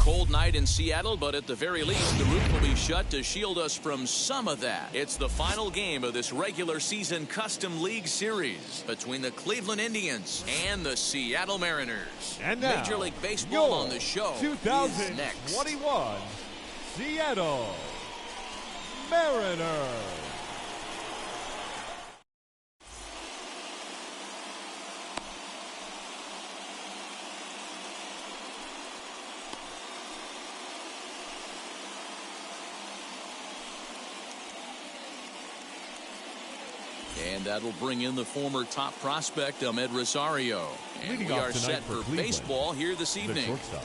Cold night in Seattle, but at the very least, the roof will be shut to shield us from some of that. It's the final game of this regular season Custom League Series between the Cleveland Indians and the Seattle Mariners. And now, Major League Baseball on the show 2021 Seattle Mariners. And that'll bring in the former top prospect, Ahmed Rosario. And we are set for baseball here this evening. The shortstop,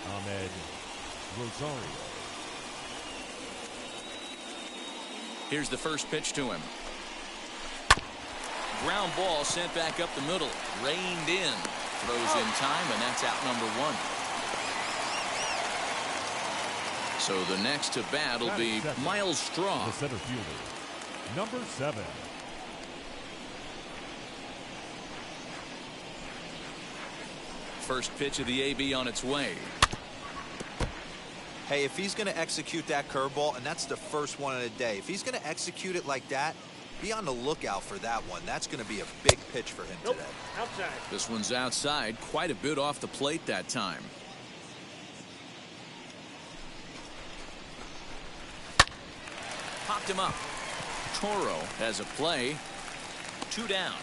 Ahmed Rosario. Here's the first pitch to him. Ground ball sent back up the middle. Reined in. Throws in time, and that's out number one. So the next to bat will be Miles Straw. The center fielder, number 7. First pitch of the AB on its way. Hey, if he's going to execute that curveball, and that's the first one of the day, if he's going to execute it like that, be on the lookout for that one. That's going to be a big pitch for him today. Outside. This one's outside, quite a bit off the plate that time. Popped him up. Toro has a play. 2 down.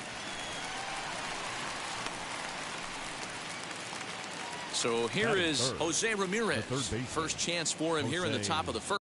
So here is Jose Ramirez. First chance for him here in the top of the first.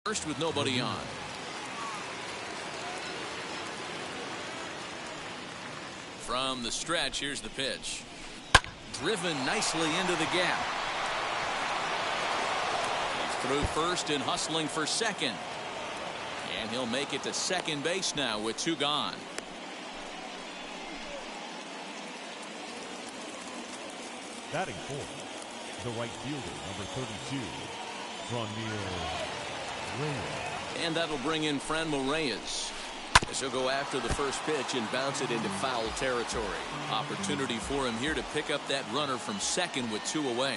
First with nobody on. From the stretch, here's the pitch. Driven nicely into the gap. He's through first and hustling for second. And he'll make it to second base now with 2 gone. Batting fourth, the right fielder, number 32, Reyes. And that'll bring in Franmil Reyes. As he'll go after the first pitch and bounce it into foul territory. Opportunity for him here to pick up that runner from second with 2 away.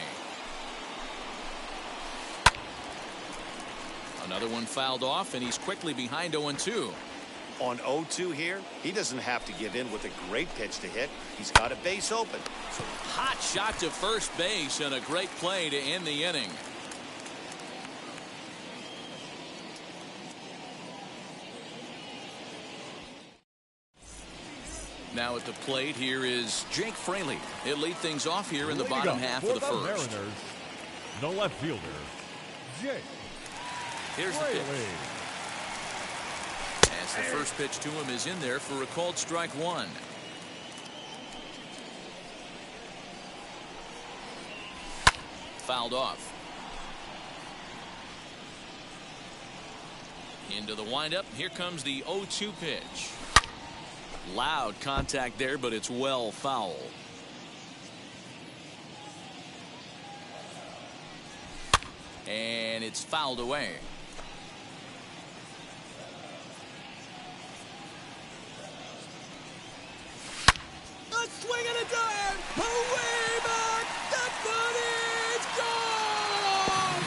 Another one fouled off, and he's quickly behind 0-2. On 0-2 here, he doesn't have to give in with a great pitch to hit. He's got a base open. So hot shot to first base and a great play to end the inning. Now at the plate here is Jake Fraley. He'll lead things off here in the bottom half of the first. Mariners, the left fielder, Jake. Here's the pitch. As the first pitch to him is in there for a called strike 1. Fouled off. Into the windup. Here comes the 0-2 pitch. Loud contact there, but it's well foul. And it's fouled away. A swing and a drive. Away back. That's good. It's gone.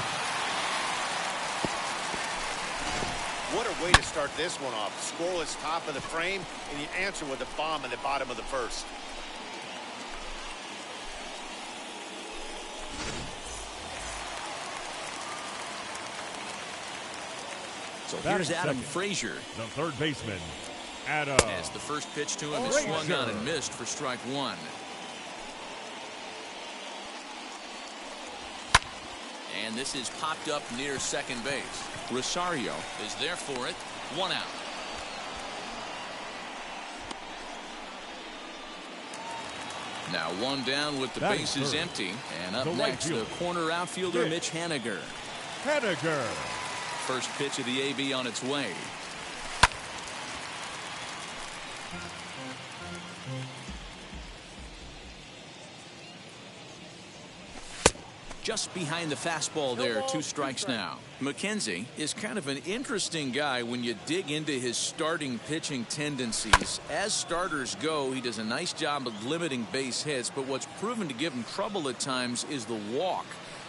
What a way to start this one off. Scoreless top of the frame, and you answer with a bomb in the bottom of the first. So here's Adam Frazier. The third baseman, Adam. As the first pitch to him is swung on and missed for strike 1. And this is popped up near second base. Rosario is there for it. 1 out. Now 1 down with the bases empty. And up next, the corner outfielder, Mitch Haniger. First pitch of the AB on its way. Just behind the fastball there, 2 strikes now. McKenzie is kind of an interesting guy when you dig into his starting pitching tendencies. As starters go, he does a nice job of limiting base hits, but what's proven to give him trouble at times is the walk.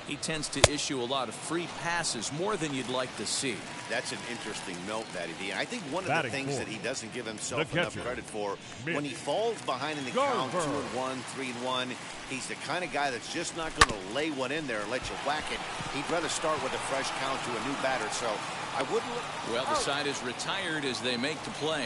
He tends to issue a lot of free passes, more than you'd like to see. That's an interesting note, Matty D. And I think one of the things that he doesn't give himself enough credit for, when he falls behind in the count, 2-1, 3-1, he's the kind of guy that's just not going to lay one in there and let you whack it. He'd rather start with a fresh count to a new batter. So I wouldn't. Well, the side is retired as they make the play.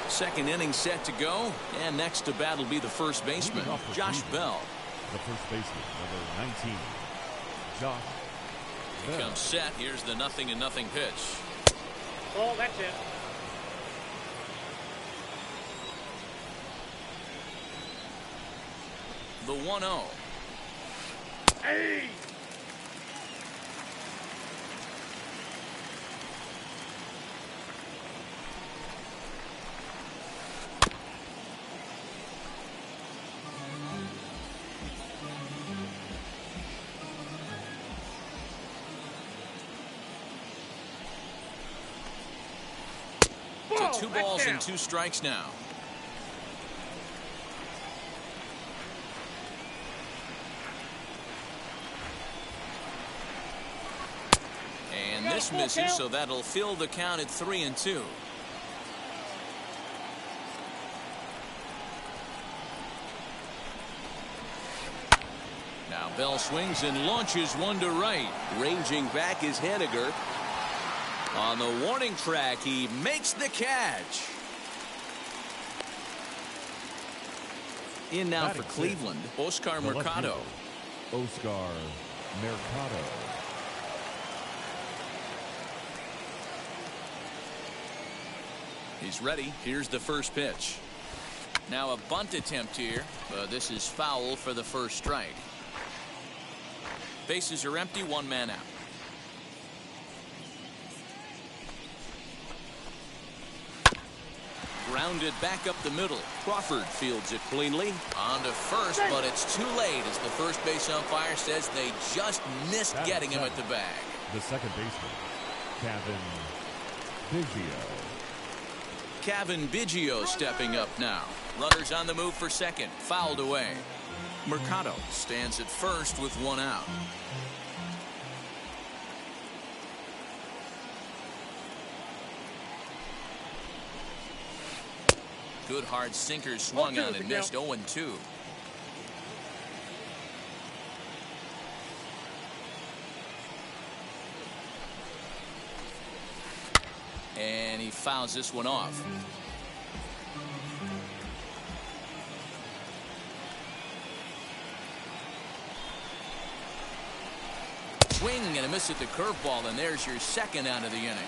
Second inning set to go, and next to bat will be the first baseman, Josh Bell. The first baseman, number 19, Josh He Bell. comes set. Here's the 0-0 pitch. Oh, that's it. The 1-0. Hey! To 2 balls and 2 strikes now. And this misses, so that'll fill the count at 3-2. Now Bell swings and launches one to right. Ranging back is Henniger. On the warning track, he makes the catch. In now for Cleveland, Oscar Mercado. Oscar Mercado. He's ready. Here's the first pitch. Now a bunt attempt here, but this is foul for the first strike. Bases are empty, 1 man out. Grounded back up the middle. Crawford fields it cleanly. On to first, but it's too late as the first base umpire says they just missed getting him at the bag. The second baseman, Kevin Biggio. Kevin Biggio stepping up now. Runners on the move for second. Fouled away. Mercado stands at first with 1 out. Good hard sinker swung on and missed. 0-2. And he fouls this one off. Swing and a miss at the curveball, and there's your second out of the inning.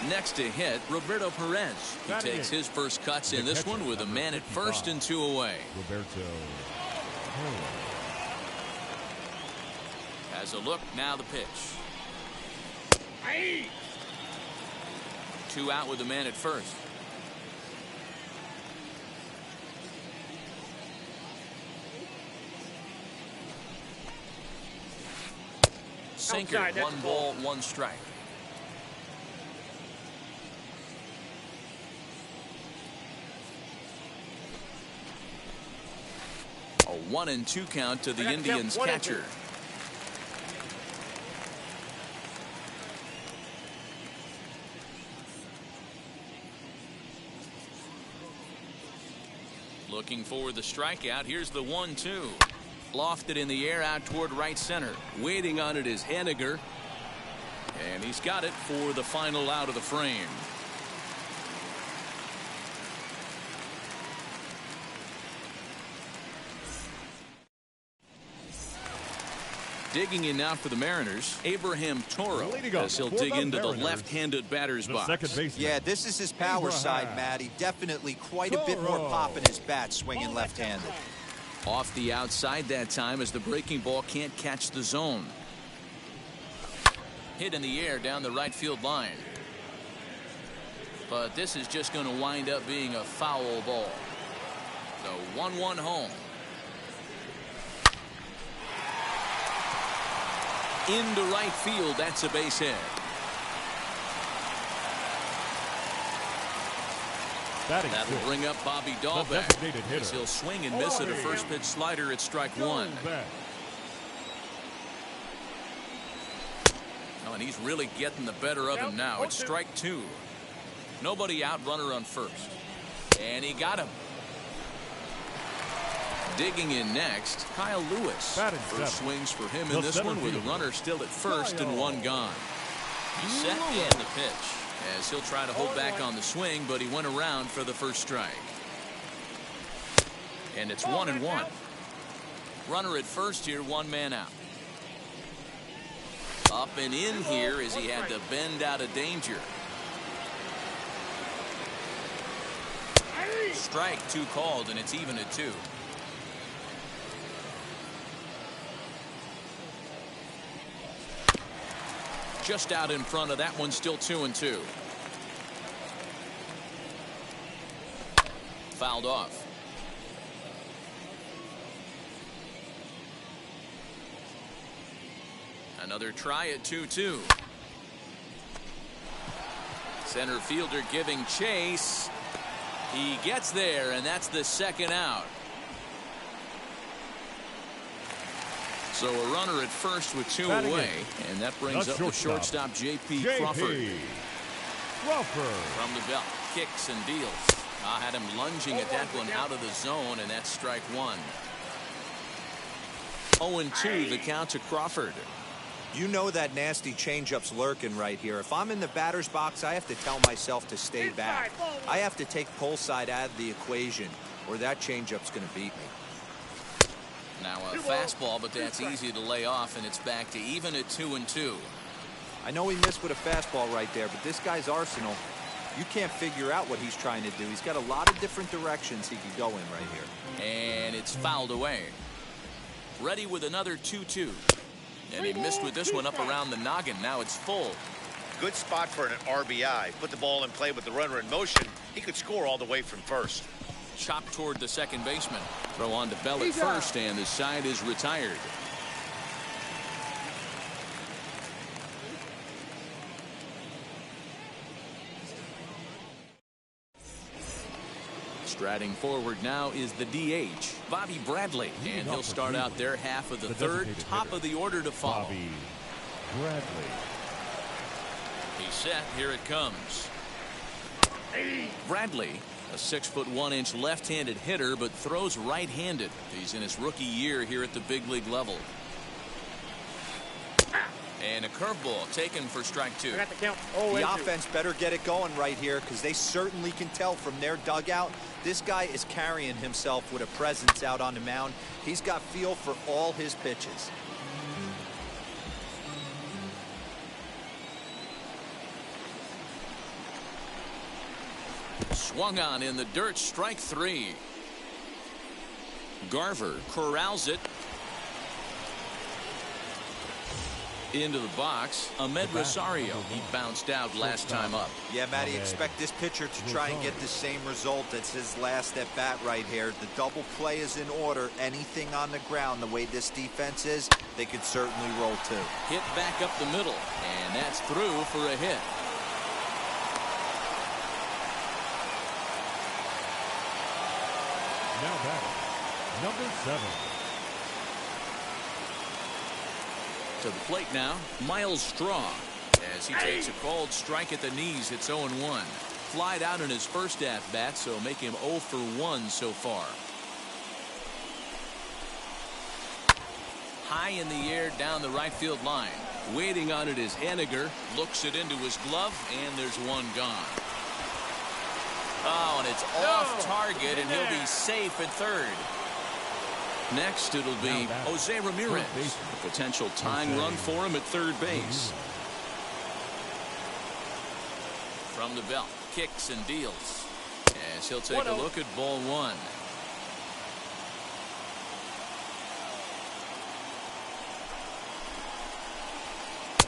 Next to hit, Roberto Perez. He takes his first cuts in this one with a man at first and 2 away. Roberto Has a look, now the pitch. 2 out with the man at first. Sinker, Outside, 1 ball, 1 strike. A 1-2 count to the Indians catcher. Looking for the strikeout. Here's the 1-2. Lofted in the air out toward right center. Waiting on it is Henniger. And he's got it for the final out of the frame. Digging in now for the Mariners, Abraham Toro, as he'll dig into the left-handed batter's box. Yeah, this is his power side, Matty. Definitely quite a bit more pop in his bat swinging left-handed. Off the outside that time as the breaking ball can't catch the zone. Hit in the air down the right field line. But this is just going to wind up being a foul ball. So 1-1 home. Into right field, that's a base hit. That'll bring up Bobby Dahl back. As he'll swing and miss at a first pitch slider at strike one. Oh, and he's really getting the better of him now. It's strike two. Nobody out, runner on first. And he got him. Digging in next, Kyle Lewis. First swings for him in this one with a runner still at first and one gone. He's set and the pitch. As he'll try to hold back on the swing, but he went around for the first strike. And it's 1-1. Runner at first here, one man out. Up and in here as he had to bend out of danger. Strike two called, and it's even at 2. Just out in front of that one, still 2-2. Fouled off. Another try at 2-2. Center fielder giving chase. He gets there, and that's the second out. So a runner at first with 2 away, and that brings up the shortstop, J.P. Crawford. From the belt, kicks and deals. Had him lunging at that one out of the zone, and that's strike one. 0-2 the count to Crawford. You know that nasty changeup's lurking right here. If I'm in the batter's box, I have to tell myself to stay back. I have to take pull side out of the equation, or that changeup's going to beat me. Now a fastball, but that's easy to lay off, and it's back to even at 2-2. I know he missed with a fastball right there, but this guy's arsenal, you can't figure out what he's trying to do. He's got a lot of different directions he could go in right here. And it's fouled away. Ready with another 2-2. And he missed with this one up around the noggin. Now it's full. Good spot for an RBI. Put the ball in play with the runner in motion. He could score all the way from first. Chopped toward the second baseman. Throw on to Bell at first, and the side is retired. Striding forward now is the DH, Bobby Bradley, and he'll start out their half of the third, top of the order to follow. Bobby Bradley. He's set. Here it comes. Bradley, a 6'1" left-handed hitter, but throws right-handed. He's in his rookie year here at the big league level. And a curveball taken for strike two. The offense better get it going right here, because they certainly can tell from their dugout this guy is carrying himself with a presence out on the mound. He's got feel for all his pitches. Swung on in the dirt, strike three. Garver corrals it into the box. Ahmed Rosario, he bounced out last time up. Yeah, Matty, expect this pitcher to try and get the same result as his last at bat right here. The double play is in order. Anything on the ground, the way this defense is, they could certainly roll too. Hit back up the middle, and that's through for a hit. Now batting, number 7. To the plate now, Miles Straw, as he takes a called strike at the knees. It's 0-1. Flied out in his first at-bat, so make him 0 for 1 so far. High in the air down the right field line. Waiting on it is Henniger. Looks it into his glove, and there's one gone. Oh, and it's off target, and he'll be safe at third. Next, it'll be Jose Ramirez. A potential tying run for him at third base. From the belt, kicks and deals. As he'll take a look at ball one.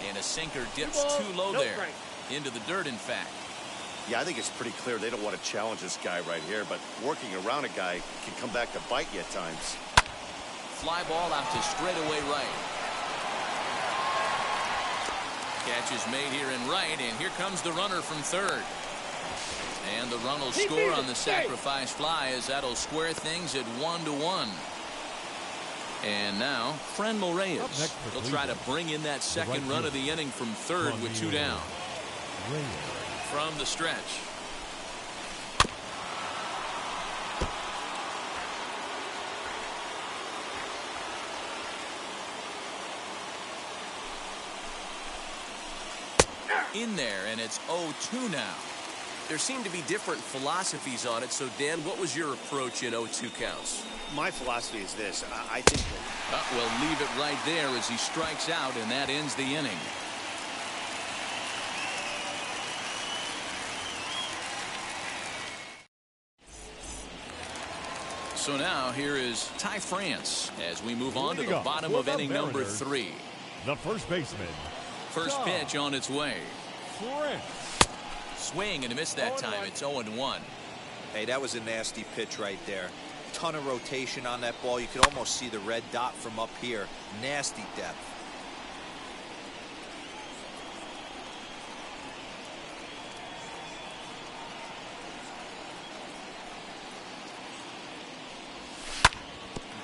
And a sinker dips too low there. Into the dirt, in fact. Yeah, I think it's pretty clear they don't want to challenge this guy right here, but working around a guy can come back to bite you at times. Fly ball out to straightaway right. Catch is made here in right, and here comes the runner from third. And the run will score on the sacrifice fly as that'll square things at 1-1. And now, Franmil Reyes. He'll try to bring in that second run of the inning from third with 2 down. From the stretch. In there, and it's 0-2 now. There seem to be different philosophies on it. So, Dan, what was your approach in 0-2 counts? My philosophy is this. I think that... We'll leave it right there as he strikes out, and that ends the inning. So now here is Ty France as we move on to the bottom of inning number 3. The first baseman. First pitch on its way. France. Swing and a miss that time. It's 0-1. Hey, that was a nasty pitch right there. Ton of rotation on that ball. You could almost see the red dot from up here. Nasty depth.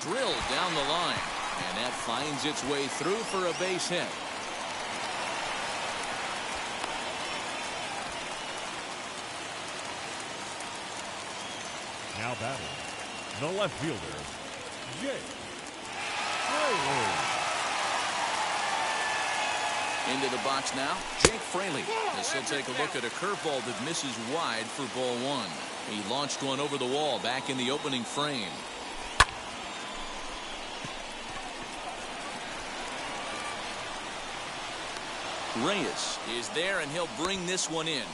Drilled down the line, and that finds its way through for a base hit. Now batting, the left fielder, Jake Fraley. Into the box now, Jake Fraley. As he'll take a look at a curveball that misses wide for ball 1. He launched one over the wall back in the opening frame. Reyes is there, and he'll bring this one in.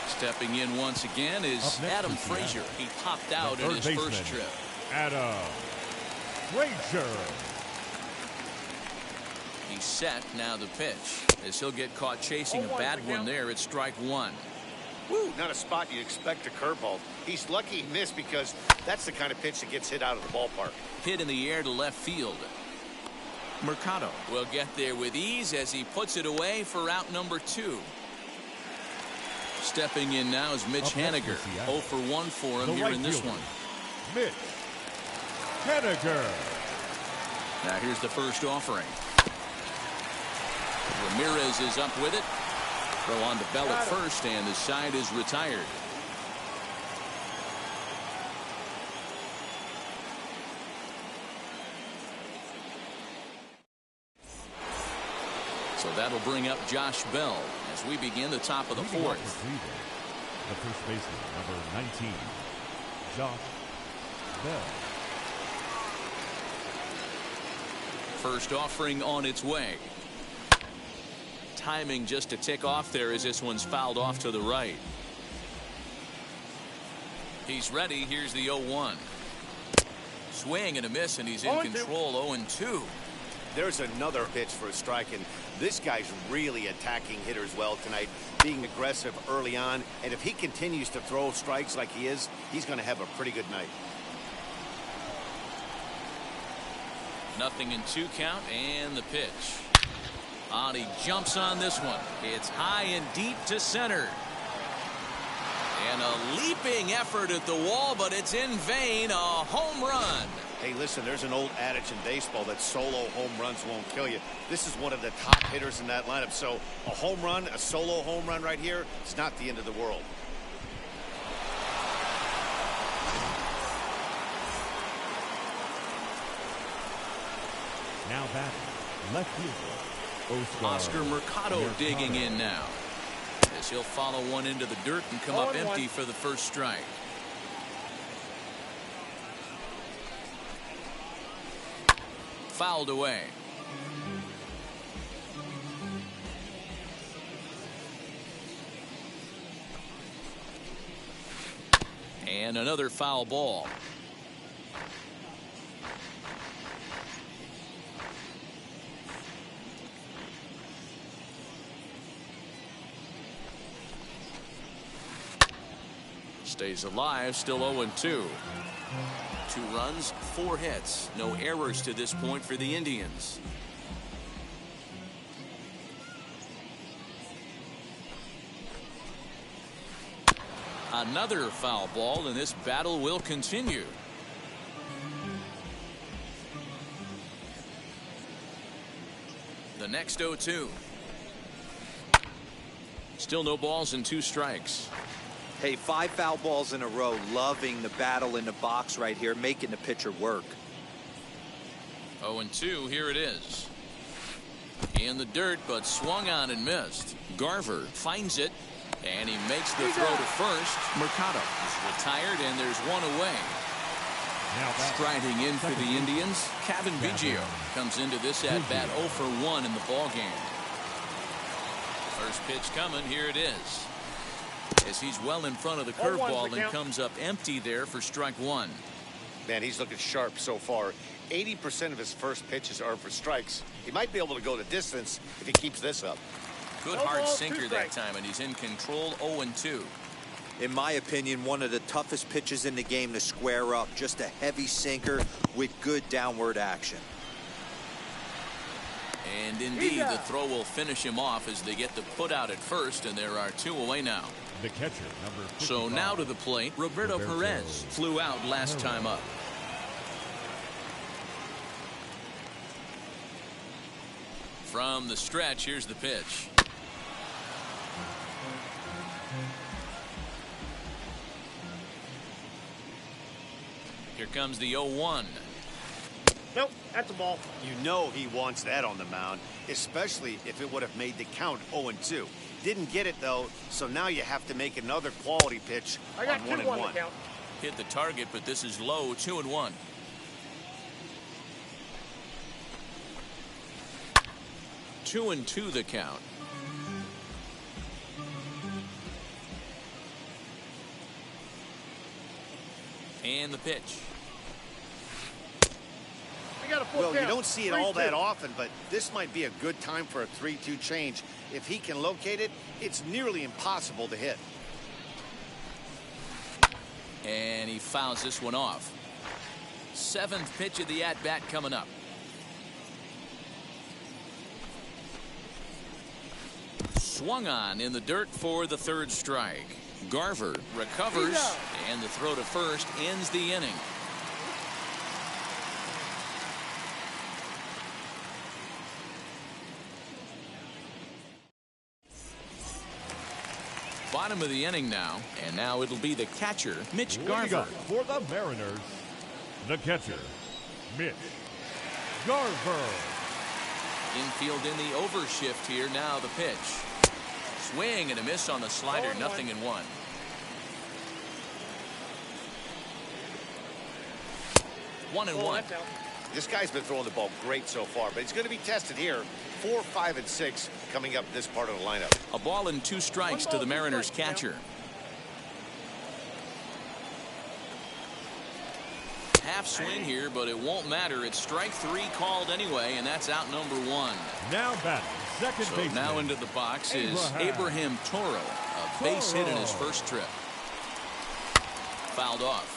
Stepping in once again is Adam Frazier. He popped out in his first trip. Adam Frazier. He's set now the pitch as he'll get caught chasing a bad one there at strike 1. Woo, not a spot you'd expect a curveball. He's lucky he missed because that's the kind of pitch that gets hit out of the ballpark. Hit in the air to left field. Mercado will get there with ease as he puts it away for out number 2. Stepping in now is Mitch Haniger. 0 for 1 for him here in this one. Mitch Haniger. Now here's the first offering. Ramirez is up with it. Throw on to Bell at first, and the side is retired. So that'll bring up Josh Bell as we begin the top of the 4th. The first baseman, number 19, Josh Bell. First offering on its way. Timing just to tick off there as this one's fouled off to the right. He's ready. Here's the 0-1. Swing and a miss, and he's in control. 0-2. There's another pitch for a strike, and this guy's really attacking hitters well tonight, being aggressive early on, and if he continues to throw strikes like he is, he's going to have a pretty good night. Nothing in 2 count, and the pitch. He jumps on this one. It's high and deep to center. And a leaping effort at the wall, but it's in vain. A home run. Hey, listen, there's an old adage in baseball that solo home runs won't kill you. This is one of the top hitters in that lineup. So a home run, a solo home run right here, it's not the end of the world. Now batting, left fielder, Oscar Mercado digging in now. As he'll follow one into the dirt and come up empty for the first strike. Fouled away. And another foul ball. Stays alive, still 0-2. 2 runs, 4 hits. No errors to this point for the Indians. Another foul ball, and this battle will continue. The next 0-2. Still no balls and 2 strikes. Hey, 5 foul balls in a row. Loving the battle in the box right here, making the pitcher work. 0-2, here it is. In the dirt, but swung on and missed. Garver finds it, and he makes the throw to first. Mercado is retired, and there's one away. Striding in for the Indians, Kevin Biggio comes into this at-bat 0 for 1 in the ballgame. First pitch coming, here it is. As he's well in front of the curveball and comes up empty there for strike 1. Man, he's looking sharp so far. 80% of his first pitches are for strikes. He might be able to go the distance if he keeps this up. Good hard sinker that time, and he's in control. 0-2. In my opinion, one of the toughest pitches in the game to square up. Just a heavy sinker with good downward action. And indeed, the throw will finish him off as they get the put out at first, and there are 2 away now. The catcher, number 55. So now to the plate, Roberto Perez flew out last time up. From the stretch, here's the pitch. Here comes the 0-1. Nope, that's a ball. You know he wants that on the mound, especially if it would have made the count 0-2. Didn't get it, though, so now you have to make another quality pitch on 1-1. Hit the target, but this is low. 2-1. Two and 2 the count. And the pitch. Well, you don't see it all that often, but this might be a good time for a 3-2 change. If he can locate it, it's nearly impossible to hit. And he fouls this one off. 7th pitch of the at-bat coming up. Swung on in the dirt for the 3rd strike. Garver recovers, and the throw to first ends the inning. Bottom of the inning now, and now it'll be the catcher, Mitch Garver. For the Mariners, the catcher, Mitch Garver. Infield in the overshift here. Now the pitch. Swing and a miss on the slider. 0-1. One and one. This guy's been throwing the ball great so far, but he's going to be tested here. 4, 5, and 6 coming up this part of the lineup. A ball and 2 strikes to the Mariners catcher. Half swing here, but it won't matter. It's strike 3 called anyway, and that's out number 1. Now batting, second base. Now into the box is Abraham Toro. A base hit in his first trip. Fouled off.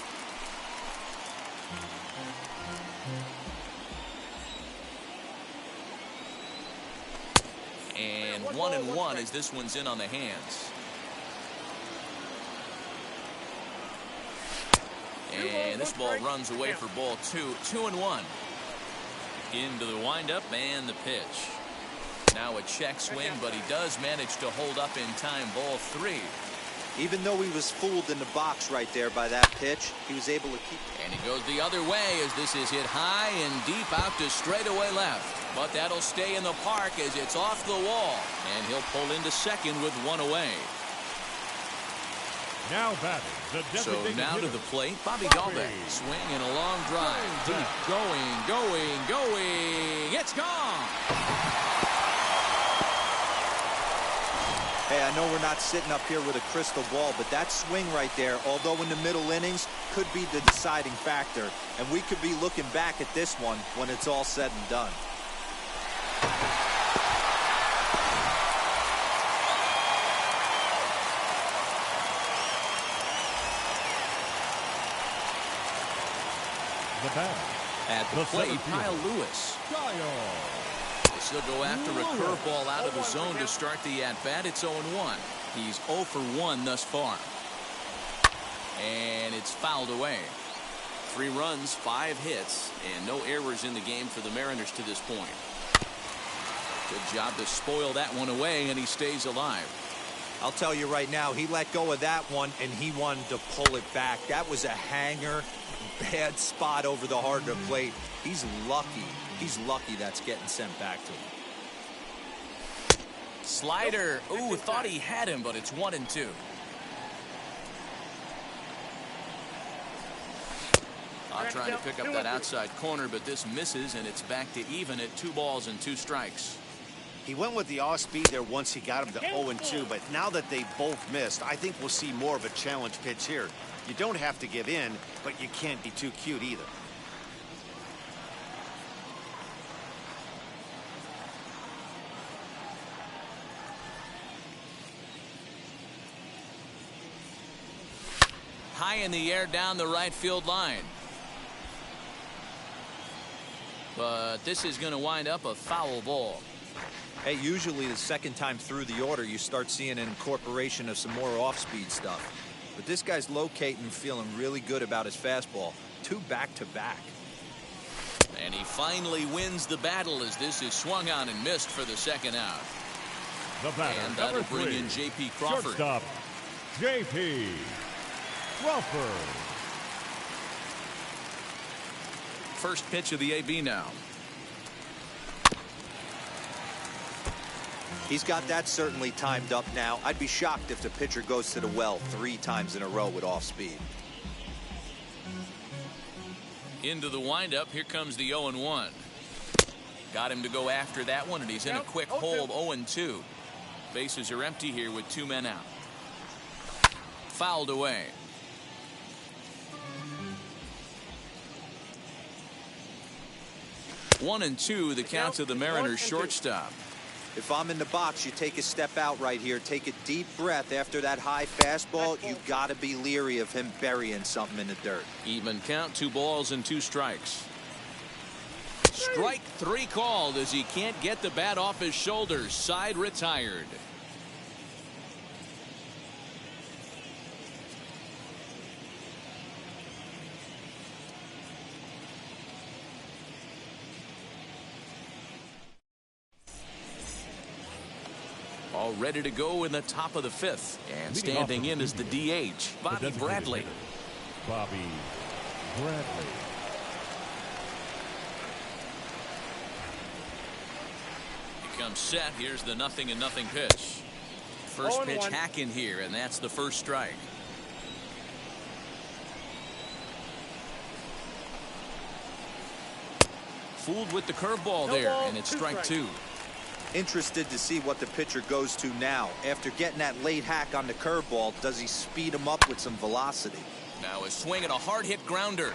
And 1-1 as this one's in on the hands. And this ball runs away for ball 2. 2-1. Into the windup and the pitch. Now a check swing, but he does manage to hold up in time. Ball 3. Even though he was fooled in the box right there by that pitch, he was able to keep. And he goes the other way as this is hit high and deep out to straightaway left. But that'll stay in the park as it's off the wall. And he'll pull into second with 1 away. Now batting, the designated So now hitter, to the plate, Bobby Dalbec. Swing and a long drive. Deep. Going. It's gone. Hey, I know we're not sitting up here with a crystal ball, but that swing right there, although in the middle innings, could be the deciding factor. And we could be looking back at this one when it's all said and done. the batter. At the plate, Kyle Lewis. He'll go after a curveball out of the zone to start the at-bat. It's 0-1. He's 0 for 1 thus far. And it's fouled away. 3 runs, 5 hits, and no errors in the game for the Mariners to this point. Good job to spoil that one away, and he stays alive. I'll tell you right now, he let go of that one, and he wanted to pull it back. That was a hanger, bad spot over the heart of the plate. He's lucky. He's lucky that's getting sent back to him. Slider. Ooh, thought he had him, but it's 1-2. Trying to pick up that outside corner, but this misses, and it's back to even at 2 balls and 2 strikes. He went with the off speed there once he got him to 0-2, but now that they both missed, I think we'll see more of a challenge pitch here. You don't have to give in, but you can't be too cute either. High in the air down the right field line. But this is going to wind up a foul ball. Hey, usually the second time through the order, you start seeing an incorporation of some more off-speed stuff. But this guy's locating and feeling really good about his fastball. 2 back-to-back. And he finally wins the battle as this is swung on and missed for the second out. The batter, and that'll number 3, bring in J.P. Crawford. Shortstop, J.P. Crawford. First pitch of the AB now. He's got that certainly timed up now. I'd be shocked if the pitcher goes to the well 3 times in a row with off speed. Into the windup. Here comes the 0-1. Got him to go after that one, and he's in a quick hold. 0-2. Bases are empty here with 2 men out. Fouled away. One and two, the count to the Mariners shortstop. If I'm in the box, you take a step out right here. Take a deep breath after that high fastball. You got to be leery of him burying something in the dirt. Even count, 2 balls and 2 strikes. Strike 3 called as he can't get the bat off his shoulders. Side retired. All ready to go in the top of the 5th. And standing in is the DH, Bobby Bradley. Bobby Bradley. He comes set. Here's the 0-0 pitch. First pitch hack in here, and that's the first strike. Fooled with the curveball there, and it's strike 2. Interested to see what the pitcher goes to now. After getting that late hack on the curveball, does he speed him up with some velocity? Now a swing and a hard hit grounder.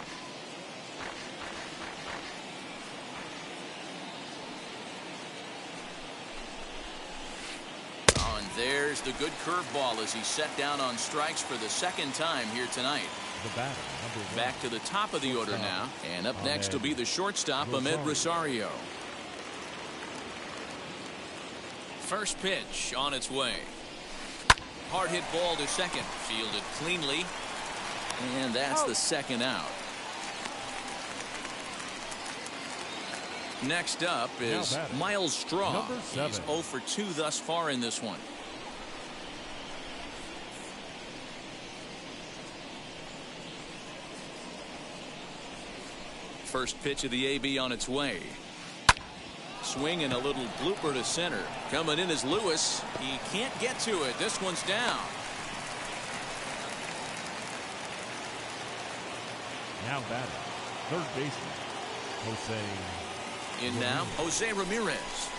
Oh, and there's the good curveball as he's set down on strikes for the 2nd time here tonight. The batter, number 1. Back to the top of the order now. And up next will be the shortstop, Ahmed Rosario. First pitch on its way. Hard hit ball to second. Fielded cleanly. And that's the 2nd out. Next up is Miles Straw. He's 0 for 2 thus far in this one. First pitch of the AB on its way. Swing and a little blooper to center. Coming in is Lewis. He can't get to it. This one's down. Now batting, third baseman, Jose. In now, Jose Ramirez.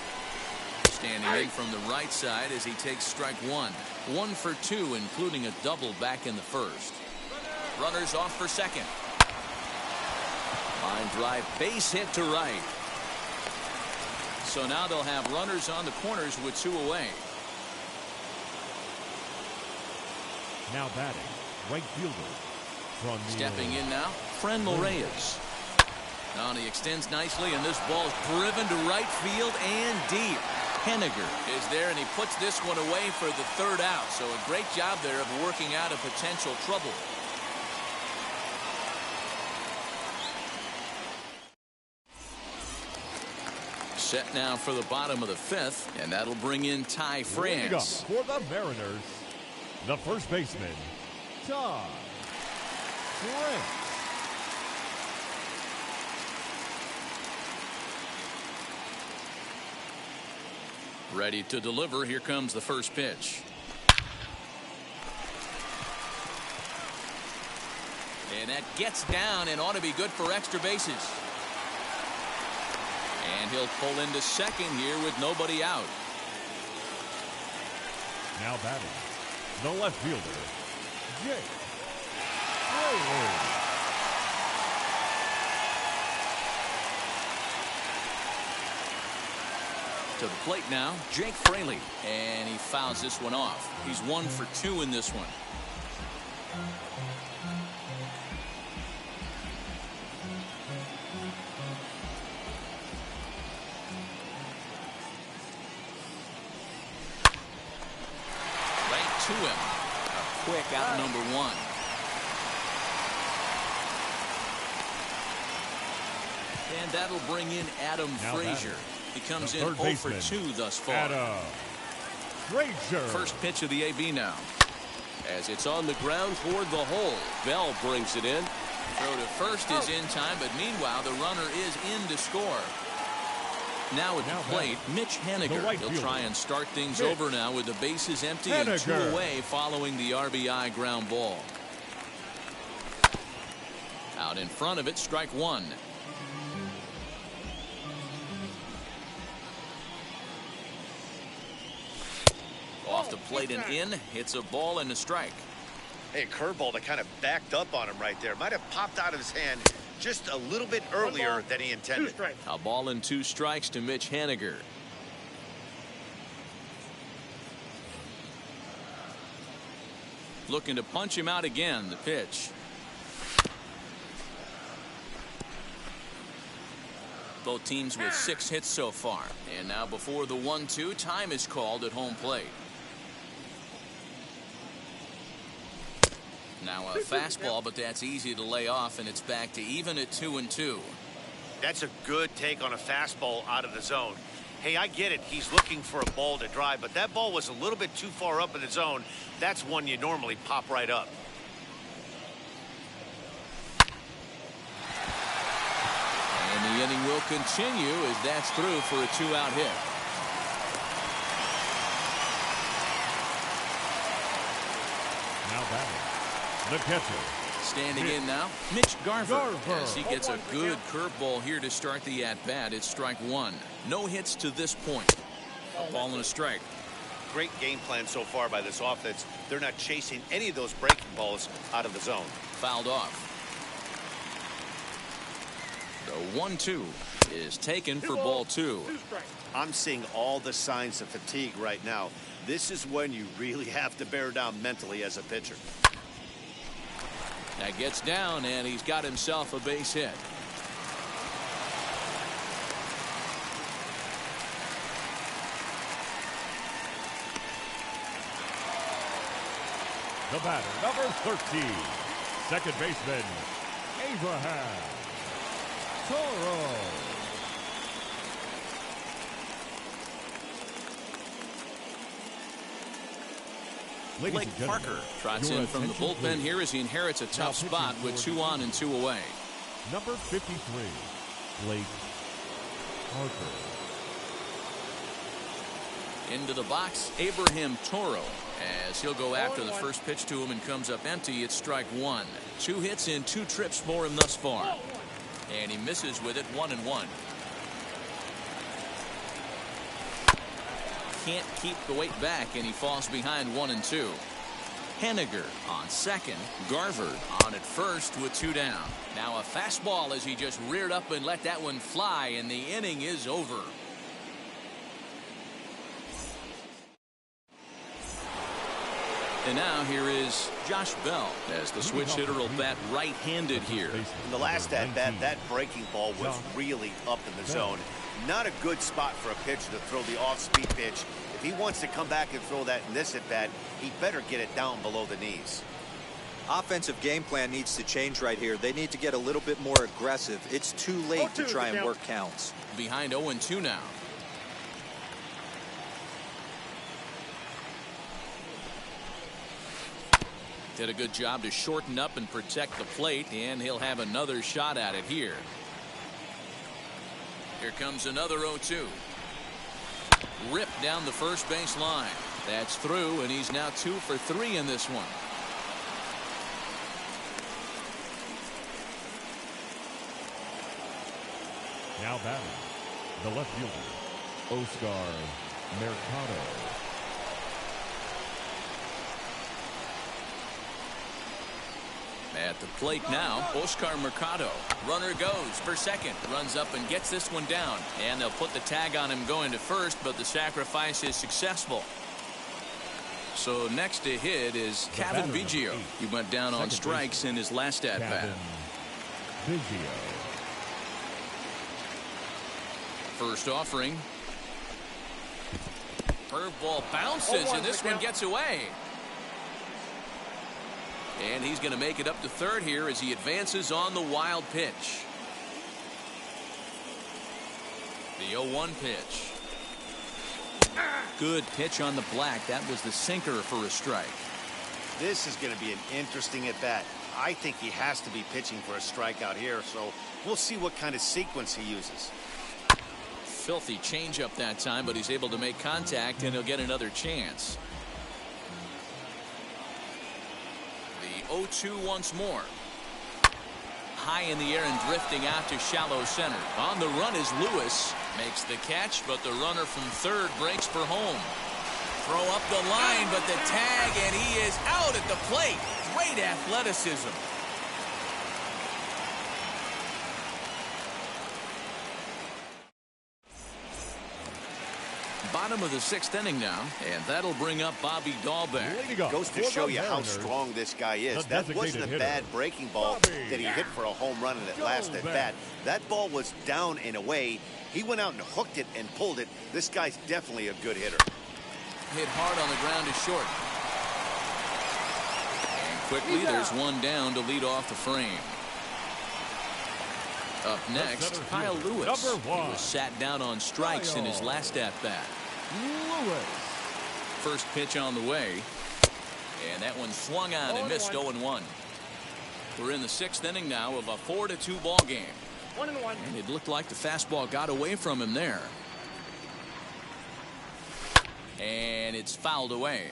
Standing in from the right side as he takes strike 1. 1 for 2, including a double back in the 1st. Runners off for second. Line drive, base hit to right. So now they'll have runners on the corners with 2 away. Now batting, right fielder. From stepping in now, Franmil Reyes. Now he extends nicely, and this ball is driven to right field and deep. Henniger is there, and he puts this one away for the 3rd out. So a great job there of working out a potential trouble. Set now for the bottom of the fifth, and that'll bring in Ty France. For the Mariners, the first baseman, Ty France. Ready to deliver. Here comes the first pitch. And that gets down and ought to be good for extra bases. And he'll pull into second here with nobody out. Now batting, the left fielder, Jake Fraley. To the plate now, Jake Fraley. And he fouls this one off. He's 1 for 2 in this one. To him. A quick out number 1. And that'll bring in Adam Frazier. He comes in 0 for 2 thus far. Adam Frazier. First pitch of the AB now. As it's on the ground toward the hole. Bell brings it in. Throw to first is in time, but meanwhile the runner is in to score. Now at the plate, Mitch Haniger. He'll try and start things over now with the bases empty and 2 away following the RBI ground ball. Out in front of it, strike 1. Off the plate and in, hits a ball and a strike. Hey, curveball that kind of backed up on him right there. Might have popped out of his hand just a little bit earlier than he intended. A ball and 2 strikes to Mitch Haniger. Looking to punch him out again. The pitch. Both teams with 6 hits so far. And now before the 1-2, time is called at home plate. Now a fastball, but that's easy to lay off, and it's back to even at 2-2. That's a good take on a fastball out of the zone. Hey, I get it. He's looking for a ball to drive, but that ball was a little bit too far up in the zone. That's one you normally pop right up. And the inning will continue as that's through for a 2-out hit. Now batting, the catcher. Standing in now, Mitch Garver. As he gets a good curveball here to start the at-bat. It's strike 1. No hits to this point. A ball and a strike. Great game plan so far by this offense. They're not chasing any of those breaking balls out of the zone. Fouled off. The 1-2 is taken for ball 2. I'm seeing all the signs of fatigue right now. This is when you really have to bear down mentally as a pitcher. That gets down, and he's got himself a base hit. The batter, number 13, second baseman, Abraham Toro. Blake Parker trots in from the bullpen here as he inherits a tough spot with 2 on and 2 away. Number 53, Blake Parker. Into the box, Abraham Toro, as he'll go after the first pitch to him and comes up empty. It's strike 1. 2 hits in 2 trips for him thus far. And he misses with it, 1-1. Can't keep the weight back, and he falls behind 1-2. Haniger on second. Garver on at first with 2 down. Now a fastball as he just reared up and let that one fly, and the inning is over. And now here is Josh Bell as the switch hitter will bat right-handed here. In the last at-bat, that breaking ball was really up in the zone. Not a good spot for a pitcher to throw the off-speed pitch. If he wants to come back and throw that in this at-bat, he better get it down below the knees. Offensive game plan needs to change right here. They need to get a little bit more aggressive. It's too late to try and work counts. Behind 0-2 now. Did a good job to shorten up and protect the plate, and he'll have another shot at it here. Here comes another 0-2. Ripped down the first base line. That's through, and he's now 2 for 3 in this one. Now batting, the left fielder, Oscar Mercado. At the plate now, Oscar Mercado. Runner goes for second. Runs up and gets this one down. And they'll put the tag on him going to first, but the sacrifice is successful. So next to hit is Kevin Biggio. He went down on strikes in his last at-bat. First offering. Curveball bounces, and this one gets away. And he's going to make it up to third here as he advances on the wild pitch. The 0-1 pitch. Good pitch on the black. That was the sinker for a strike. This is going to be an interesting at bat. I think he has to be pitching for a strikeout here, so we'll see what kind of sequence he uses. Filthy changeup that time, but he's able to make contact, and he'll get another chance. The 0-2 once more. High in the air and drifting out to shallow center. On the run is Lewis. Makes the catch, but the runner from third breaks for home. Throw up the line, but the tag, and he is out at the plate. Great athleticism. Bottom of the 6th inning now, and that'll bring up Bobby Dahlbeck. Goes to show you how strong this guy is. That wasn't a bad breaking ball that he hit for a home run in that last at bat. That ball was down and away. He went out and hooked it and pulled it. This guy's definitely a good hitter. Hit hard on the ground to short. And quickly there's one down to lead off the frame. Up next, Kyle Lewis. He was sat down on strikes in his last at-bat. Lewis. First pitch on the way. And that one swung on and missed 0-1. We're in the 6th inning now of a 4-2 ball game. 1-1. And it looked like the fastball got away from him there. And it's fouled away.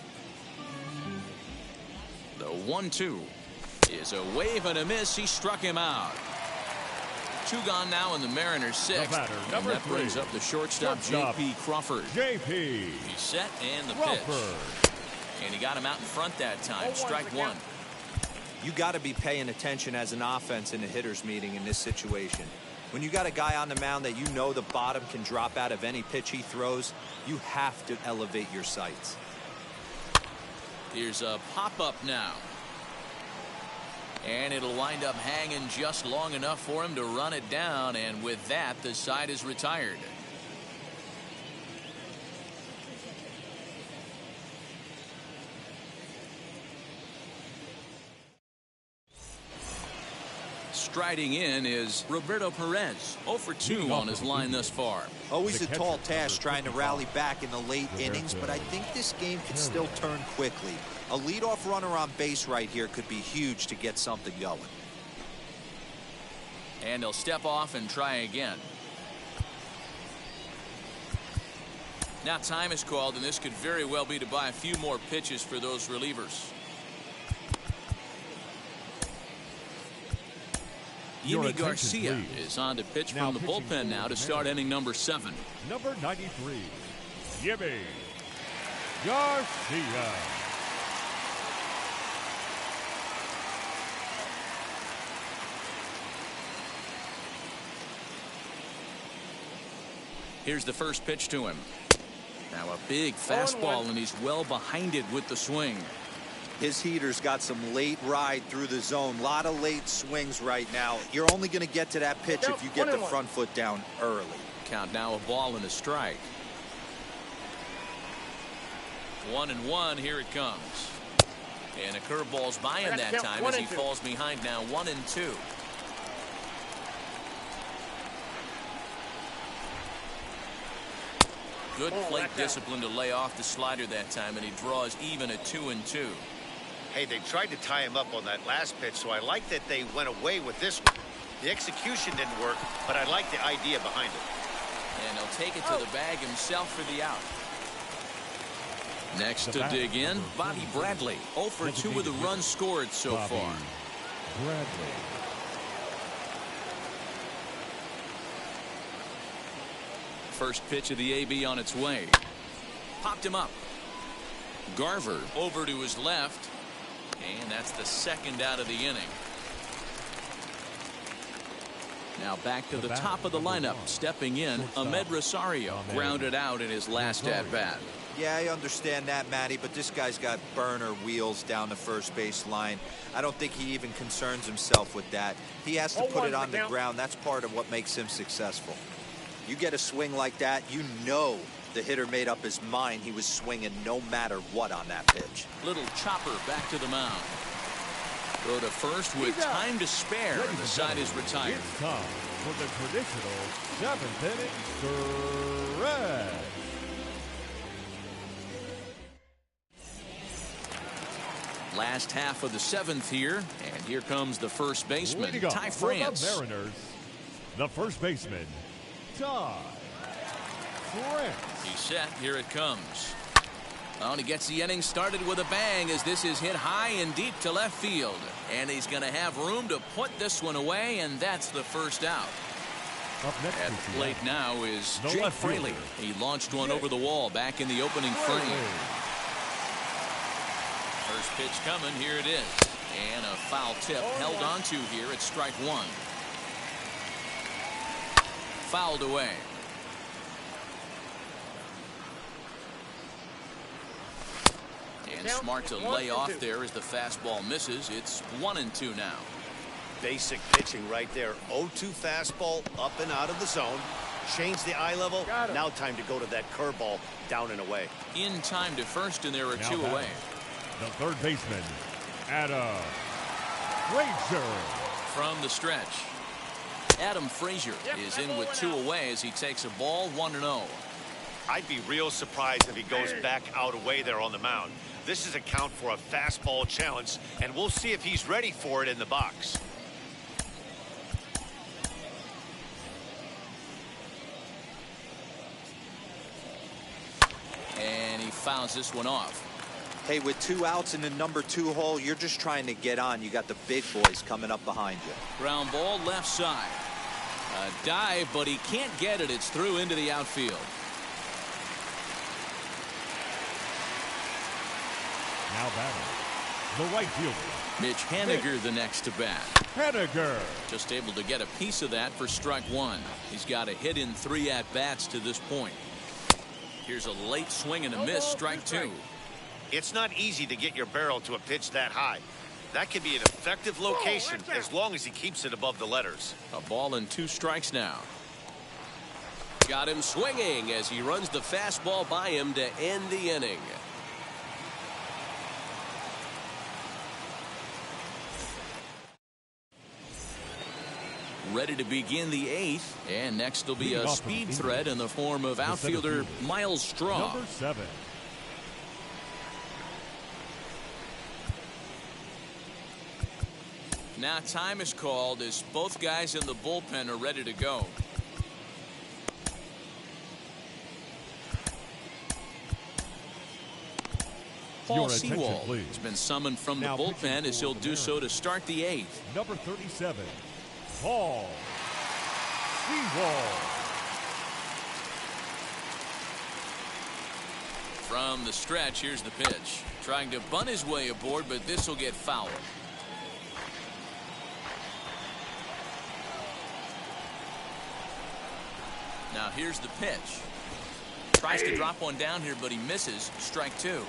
The 1-2 is a wave and a miss. He struck him out. 2 gone now in the Mariners' 6th. And that brings up the shortstop, J.P. Crawford. J.P. He's set, and the pitch. And he got him out in front that time. Strike 1. You got to be paying attention as an offense in a hitter's meeting in this situation. When you got a guy on the mound that you know the bottom can drop out of any pitch he throws, you have to elevate your sights. Here's a pop-up now. And it'll wind up hanging just long enough for him to run it down, and with that, the side is retired. Striding in is Roberto Perez. 0 for 2 on his line thus far. Always a tall task trying to rally back in the late innings, but I think this game could still turn quickly. A leadoff runner on base right here could be huge to get something going. And he'll step off and try again. Now time is called, and this could very well be to buy a few more pitches for those relievers. Yimi Garcia is on to pitch from the bullpen now to start inning number 7. Number 93, Yimi Garcia. Here's the first pitch to him. Now a big fastball, and he's well behind it with the swing. His heater's got some late ride through the zone. A lot of late swings right now. You're only going to get to that pitch if you get the front foot down early. Count now, a ball and a strike. 1-1, here it comes. And a curveball's by him that time as he falls behind now 1-2. Good plate discipline to lay off the slider that time, and he draws even at 2-2. Hey, they tried to tie him up on that last pitch, so I like that they went away with this one. The execution didn't work, but I like the idea behind it. And he'll take it to the bag himself for the out. Next to dig in, Bobby Bradley. 0 for 2 with the runs scored so far. Bradley. First pitch of the AB on its way. Popped him up. Garver over to his left. And that's the second out of the inning. Now back to the top of the lineup. Stepping in, Ahmed Rosario. Grounded out in his last at-bat. Yeah, I understand that, Matty, but this guy's got burner wheels down the first base line. I don't think he even concerns himself with that. He has to put it on the ground. That's part of what makes him successful. You get a swing like that, you know the hitter made up his mind he was swinging no matter what on that pitch. Little chopper back to the mound. Go to first with time to spare, and the side is retired. It's time for the traditional 7th inning stretch. Last half of the 7th here, and here comes the first baseman, Ty France. For the Mariners, the first baseman, Ty France. He's set. Here it comes. Oh, and he gets the inning started with a bang as this is hit high and deep to left field. And he's going to have room to put this one away, and that's the first out. Up next at the plate now is the Jake Fraley. He launched one over the wall back in the opening frame. First pitch coming. Here it is. And a foul tip held onto here at strike one. Fouled away. And smart to lay off there as the fastball misses. It's 1-2 now. Basic pitching right there. 0-2 fastball up and out of the zone. Change the eye level. Now time to go to that curveball down and away. In time to first, and there are now 2 away. The third baseman, Adam Frazier. From the stretch, Adam Frazier is in with 2 away as he takes a ball 1-0. I'd be real surprised if he goes back out away there on the mound. This is a count for a fastball challenge, and we'll see if he's ready for it in the box. And he fouls this one off. Hey, with 2 outs in the number 2 hole, you're just trying to get on. You got the big boys coming up behind you. Ground ball left side. A dive, but he can't get it. It's through into the outfield. Now batting, the right fielder, Mitch Haniger, the next to bat. Haniger. Just able to get a piece of that for strike one. He's got a hit in 3 at-bats to this point. Here's a late swing and a miss, strike 2. It's not easy to get your barrel to a pitch that high. That could be an effective location as long as he keeps it above the letters. A ball and 2 strikes now. Got him swinging as he runs the fastball by him to end the inning. Ready to begin the 8th, and next will be a speed threat in the form of outfielder Miles Straw. Number 7. Now time is called as both guys in the bullpen are ready to go. Paul Sewald has been summoned from the bullpen as he'll do so to start the 8th. Number 37, Paul Sewald. From the stretch, here's the pitch. Trying to bunt his way aboard, but this will get fouled. Now here's the pitch. Tries to drop one down here, but he misses. Strike 2.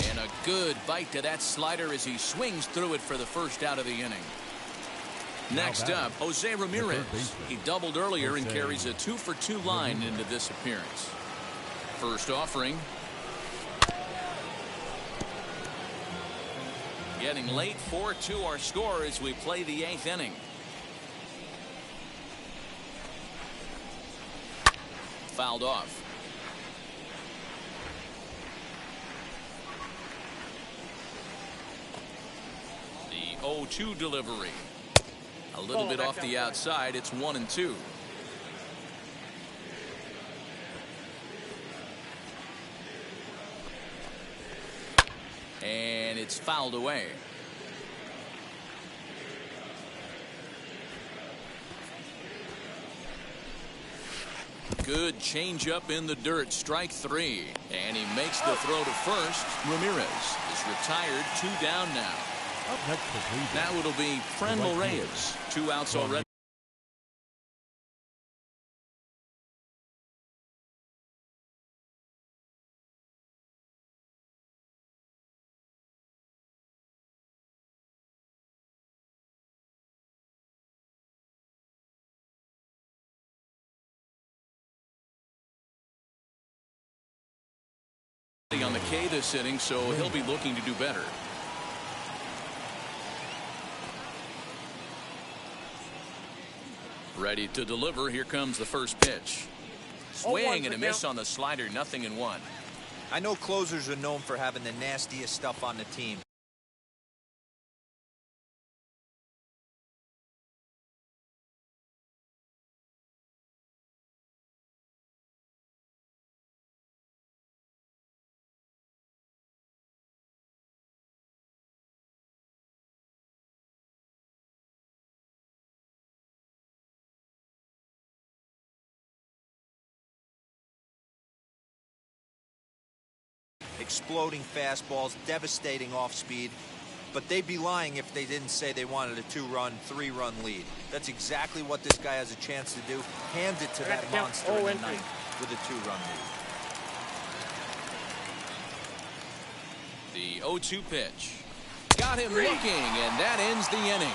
And a good bite to that slider as he swings through it for the first out of the inning. Next up, Jose Ramirez. He doubled earlier and carries a 2-for-2 line into this appearance. First offering. Getting late, 4-2 our score as we play the 8th inning. fouled off. The 0-2 delivery. A little bit off the outside. It's 1-2. And it's fouled away. Good changeup in the dirt. Strike 3. And he makes the throw to first. Ramirez is retired. 2 down now. Up next for Cleveland. Now it'll be Friendle Reyes. 2 outs already. On the K this inning, so he'll be looking to do better. Ready to deliver. Here comes the first pitch. Swing and a miss on the slider. 0-1. I know closers are known for having the nastiest stuff on the team. Exploding fastballs, devastating off speed, but they'd be lying if they didn't say they wanted a 2-run, 3-run lead. That's exactly what this guy has a chance to do. Hand it to that monster in the ninth with a 2-run lead. The 0-2 pitch. Got him looking, and that ends the inning.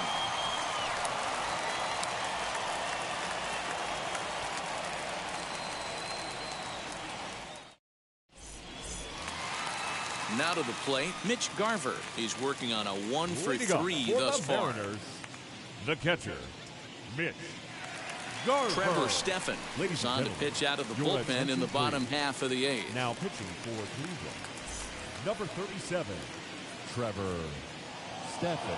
Now to the plate, Mitch Garver. He's working on a 1-for-3 thus far. The catcher, Mitch Garver. Trevor Stephan is on to pitch out of the bullpen in the bottom half of the 8th. Now pitching for Cleveland, number 37, Trevor Stephan.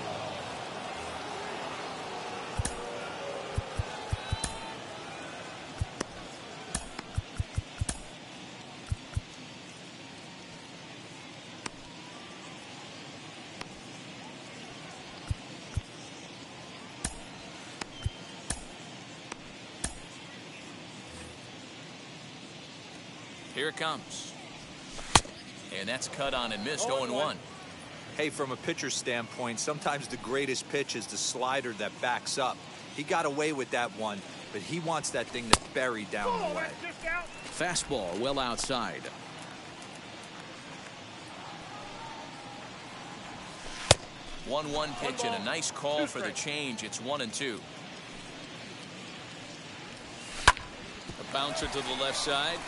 Here it comes. And that's cut on and missed. 0-1. Hey, from a pitcher's standpoint, sometimes the greatest pitch is the slider that backs up. He got away with that one, but he wants that thing to bury down the leg. Fastball well outside. One pitch and a nice call for the change. It's 1-2. A bouncer to the left side.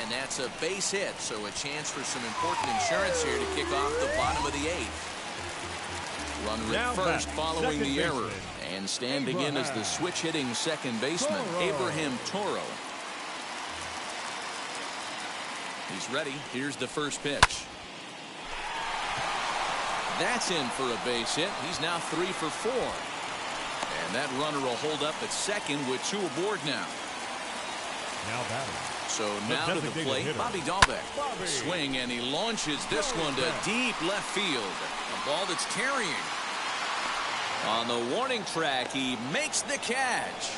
And that's a base hit, so a chance for some important insurance here to kick off the bottom of the 8th. Runner at first following the error. And standing in as the switch-hitting second baseman, Abraham Toro. He's ready. Here's the first pitch. That's in for a base hit. He's now 3 for 4. And that runner will hold up at second with 2 aboard now. Now batting. So now to the plate, Bobby Dahlbeck. Swing, and he launches this one to deep left field. A ball that's carrying. On the warning track, he makes the catch.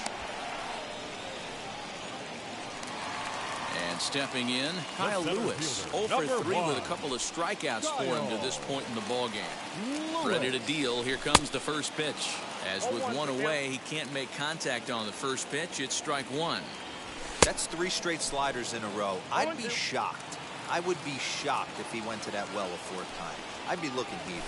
And stepping in, Kyle Lewis. 0 for 3 with a couple of strikeouts for him to this point in the ballgame. Ready to deal. Here comes the first pitch. As with 1 away, he can't make contact on the first pitch. It's strike 1. That's 3 straight sliders in a row. I'd be shocked. I would be shocked if he went to that well a 4th time. I'd be looking heated.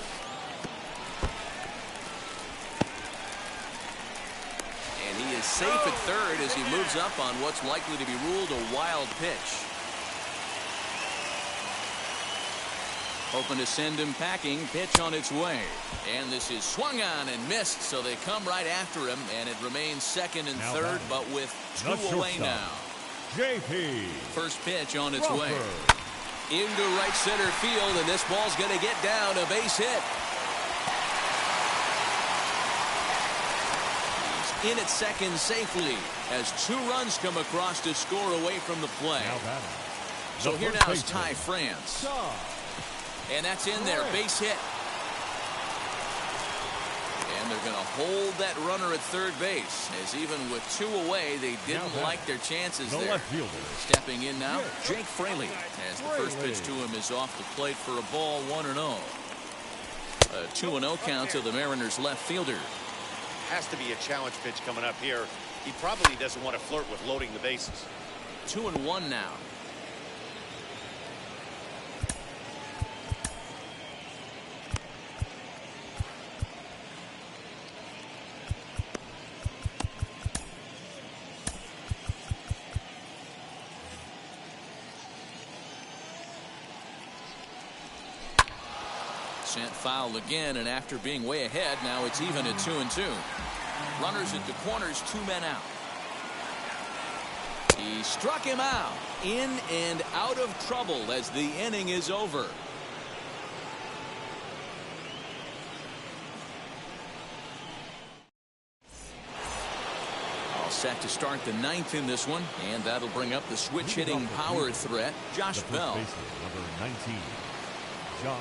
And he is safe at third as he moves up on what's likely to be ruled a wild pitch. Hoping to send him packing. Pitch on its way. And this is swung on and missed, so they come right after him, and it remains second and third, but with 2 away now. JP. First pitch on its way. Into right center field, and this ball's going to get down, a base hit. He's in at second safely as 2 runs come across to score away from the play. So here now is Ty France. And that's in there, base hit. And they're going to hold that runner at third base, as even with 2 away, they didn't like their chances there. Stepping in now, Jake Fraley, as the first pitch to him is off the plate for a ball, 1-0. A 2-0 count to the Mariners left fielder. Has to be a challenge pitch coming up here. He probably doesn't want to flirt with loading the bases. 2-1 now. Sent foul again, and after being way ahead, now it's even at 2-2. Runners at the corners, 2 men out. He struck him out, in and out of trouble as the inning is over. All set to start the 9th in this one, and that'll bring up the switch hitting power threat, Josh Bell. Number 19, Josh Bell.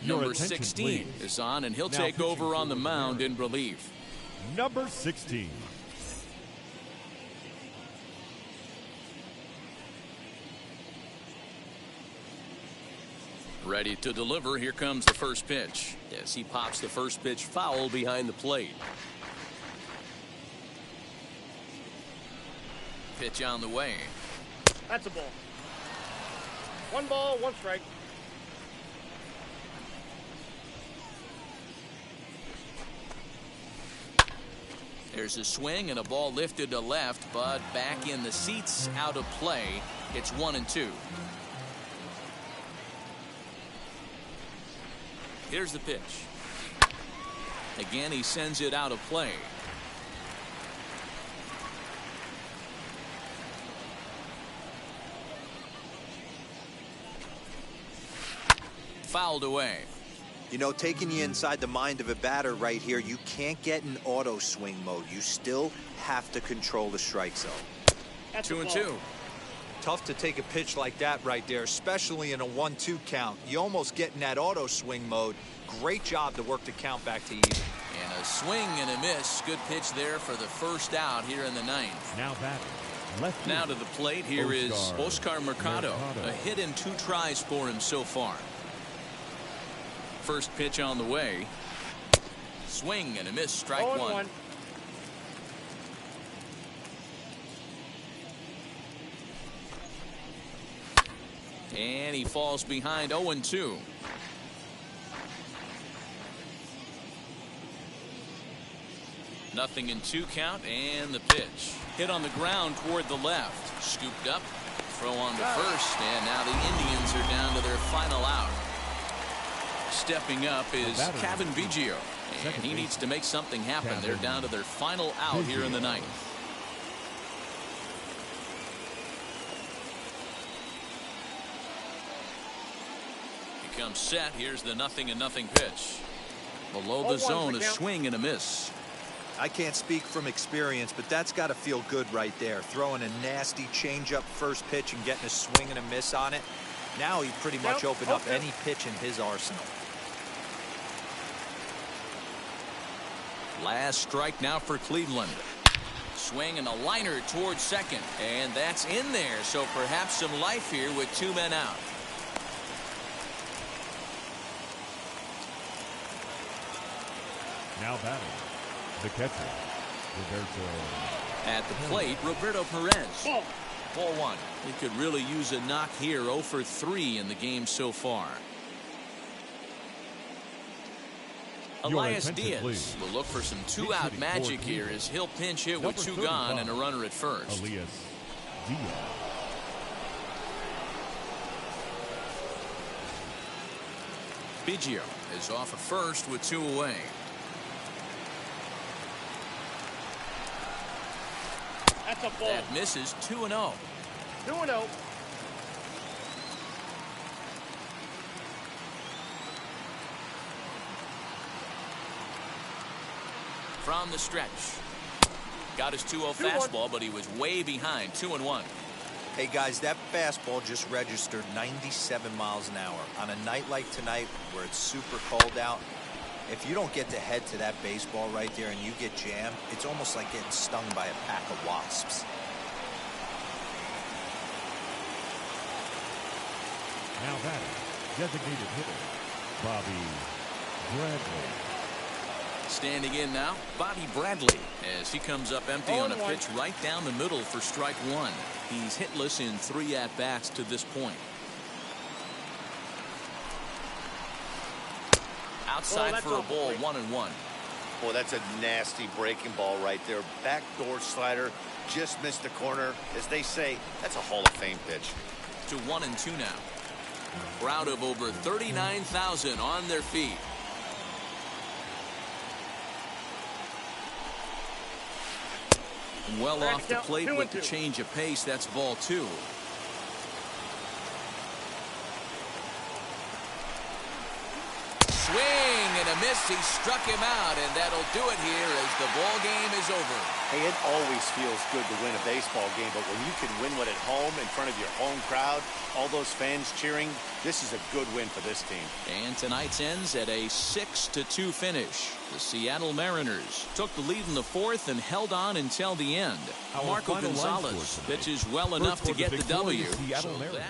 Number 16 is on, and he'll take over on the mound in relief. Number 16. Ready to deliver. Here comes the first pitch. As he pops the first pitch foul behind the plate. Pitch on the way. That's a ball. 1 ball, 1 strike. There's a swing and a ball lifted to left, but back in the seats, out of play. It's 1-2. Here's the pitch. Again, he sends it out of play. Fouled away. You know, taking you inside the mind of a batter right here, you can't get in auto swing mode. You still have to control the strike zone. 2-2. Tough to take a pitch like that right there, especially in a 1-2 count. You almost get in that auto swing mode. Great job to work the count back to even. And a swing and a miss. Good pitch there for the first out here in the 9th. Now batting. Left now to the plate. Here is Oscar Mercado. A hit in 2 tries for him so far. First pitch on the way. Swing and a miss. Strike 1. And he falls behind 0-2. Nothing in 2 count, and the pitch. Hit on the ground toward the left. Scooped up. Throw on to first, and now the Indians are down to their final out. Stepping up is Kevin Biggio, and he needs to make something happen. They're down to their final out here in the 9th. He comes set. Here's the 0-0 pitch. Below the zone, a swing and a miss. I can't speak from experience, but that's got to feel good right there. Throwing a nasty changeup first pitch and getting a swing and a miss on it. Now he pretty much opened up any pitch in his arsenal. Last strike now for Cleveland. Swing and a liner towards second, and that's in there. So perhaps some life here with 2 men out. Now batting, the catcher, Roberto. At the plate, Roberto Perez. Ball one. He could really use a knock here. 0 for 3 in the game so far. Elias Diaz will look for some two-out magic here as he'll pinch hit with 2 gone and a runner at first. Elias Diaz. Biggio is off at first with 2 away. That's a ball. That misses. 2-0. 2-0. From the stretch. Got his 2-0 fastball, but he was way behind. 2-1. Hey guys, that fastball just registered 97 miles an hour. On a night like tonight where it's super cold out, if you don't get to head to that baseball right there and you get jammed, it's almost like getting stung by a pack of wasps. Now batting, designated hitter, Bobby Bradley. Standing in now, Bobby Bradley, as he comes up empty on a pitch right down the middle for strike 1. He's hitless in 3 at-bats to this point. Outside for a ball, 1-1. Boy, that's a nasty breaking ball right there. Backdoor slider, just missed the corner. As they say, that's a Hall of Fame pitch. To 1-2 now. Crowd of over 39,000 on their feet. Well off the plate with the change of pace. That's ball 2. Swing and a miss. He struck him out, and that'll do it here as the ball game is over. Hey, it always feels good to win a baseball game, but when you can win one at home in front of your home crowd, all those fans cheering, this is a good win for this team. And tonight's ends at a 6-2 finish. The Seattle Mariners took the lead in the 4th and held on until the end. Marco Gonzalez pitches well enough to get the W. Seattle Mariners.